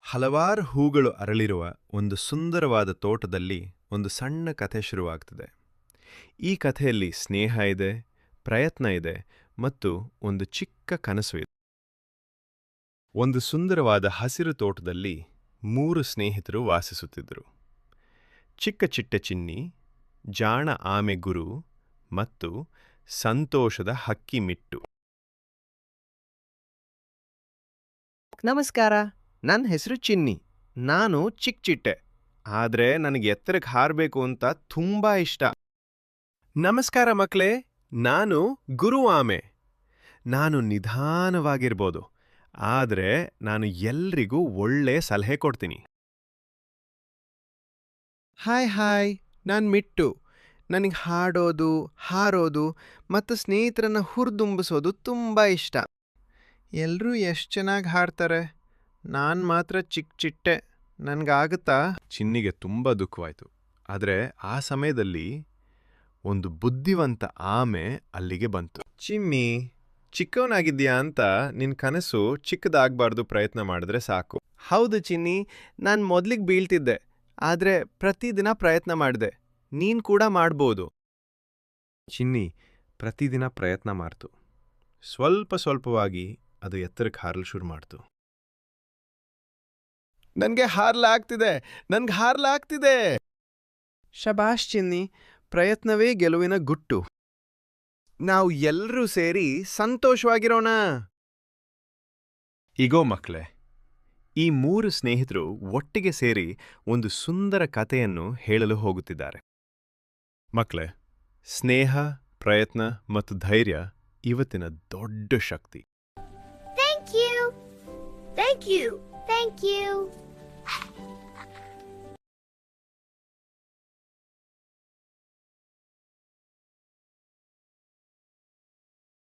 ಹಲವಾರು ಹೂಗಳು ಅರಳಿರುವ ಒಂದು ಸುಂದರವಾದ ತೋಟದಲ್ಲಿ ಒಂದು ಸಣ್ಣ ಕಥೆ ಶುರುವಾಗ್ತದೆ. ಈ ಕಥೆಯಲ್ಲಿ ಸ್ನೇಹ ಇದೆ, ಪ್ರಯತ್ನ ಇದೆ ಮತ್ತು ಒಂದು ಚಿಕ್ಕ ಕನಸು ಇದೆ. ಒಂದು ಸುಂದರವಾದ ಹಸಿರು ತೋಟದಲ್ಲಿ 3 ಸ್ನೇಹಿತರು ವಾಸಿಸುತ್ತಿದ್ದರು. ಚಿಕ್ಕ ಚಿಟ್ಟೆ ಚಿನ್ನಿ, ಜಾಣ ಆಮೆ ಗುರು ಮತ್ತು ಸಂತೋಷದ ಹಕ್ಕಿ ಮಿಟ್ಟು. ನಮಸ್ಕಾರ, ನನ್ನ ಹೆಸರು ಚಿನ್ನಿ. ನಾನು ಚಿಕ್ಕ ಚಿಟ್ಟೆ, ಆದರೆ ನನಗೆ ಎತ್ತರಕ್ಕೆ ಹಾರಬೇಕು ಅಂತ ತುಂಬಾ ಇಷ್ಟ. ನಮಸ್ಕಾರ ಮಕ್ಕಳೇ, ನಾನು ಗುರು ಆಮೆ. ನಾನು ನಿಧಾನವಾಗಿರ್ಬೋದು, ಆದರೆ ನಾನು ಎಲ್ರಿಗೂ ಒಳ್ಳೆ ಸಲಹೆ ಕೊಡ್ತೀನಿ. ಹಾಯ್, ನಾನು ಮಿಟ್ಟು. ನನಗೆ ಹಾಡೋದು, ಹಾರೋದು ಮತ್ತು ಸ್ನೇಹಿತರನ್ನ ಹುರಿದುಂಬಿಸೋದು ತುಂಬ ಇಷ್ಟ. ಎಲ್ಲರೂ ಎಷ್ಟು ಚೆನ್ನಾಗಿ ಹಾಡ್ತಾರೆ, ನಾನು ಮಾತ್ರ ಚಿಕ್ಕ ಚಿಟ್ಟೆ. ನನಗಾಗುತ್ತಾ? ಚಿನ್ನಿಗೆ ತುಂಬ ದುಃಖವಾಯಿತು. ಆದರೆ ಆ ಸಮಯದಲ್ಲಿ ಒಂದು ಬುದ್ಧಿವಂತ ಆಮೆ ಅಲ್ಲಿಗೆ ಬಂತು. ಚಿಮ್ಮಿ, ಚಿಕ್ಕವನಾಗಿದ್ದೀಯಾ ಅಂತ ನಿನ್ನ ಕನಸು ಚಿಕ್ಕದಾಗಬಾರ್ದು, ಪ್ರಯತ್ನ ಮಾಡಿದ್ರೆ ಸಾಕು. ಹೌದು ಚಿನ್ನಿ, ನಾನು ಮೊದಲಿಗೆ ಬೀಳ್ತಿದ್ದೆ, ಆದರೆ ಪ್ರತಿದಿನ ಪ್ರಯತ್ನ ಮಾಡಿದೆ. ನೀನು ಕೂಡ ಮಾಡ್ಬೋದು. ಚಿನ್ನಿ ಪ್ರತಿದಿನ ಪ್ರಯತ್ನ ಮಾಡ್ತು. ಸ್ವಲ್ಪವಾಗಿ ಅದು ಎತ್ತರಕ್ಕೆ ಹಾರಲು ಶುರು ಮಾಡ್ತು. ನನಗೆ ಹಾರ್ಲಾಗ್ತಿದೆ. ಶಬಾಷ್ ಚಿನ್ನಿ, ಪ್ರಯತ್ನವೇ ಗೆಲುವಿನ ಗುಟ್ಟು. ನಾವು ಎಲ್ಲರೂ ಸೇರಿ ಸಂತೋಷವಾಗಿರೋಣ. ಈಗೋ ಮಕ್ಕಳೇ, ಈ 3 ಸ್ನೇಹಿತರು ಒಟ್ಟಿಗೆ ಸೇರಿ ಒಂದು ಸುಂದರ ಕಥೆಯನ್ನು ಹೇಳಲು ಹೋಗುತ್ತಿದ್ದಾರೆ. ಮಕ್ಕಳೇ, ಸ್ನೇಹ, ಪ್ರಯತ್ನ ಮತ್ತು ಧೈರ್ಯ ಇವತ್ತಿನ ದೊಡ್ಡ ಶಕ್ತಿ. Thank you. Thank you. Thank you.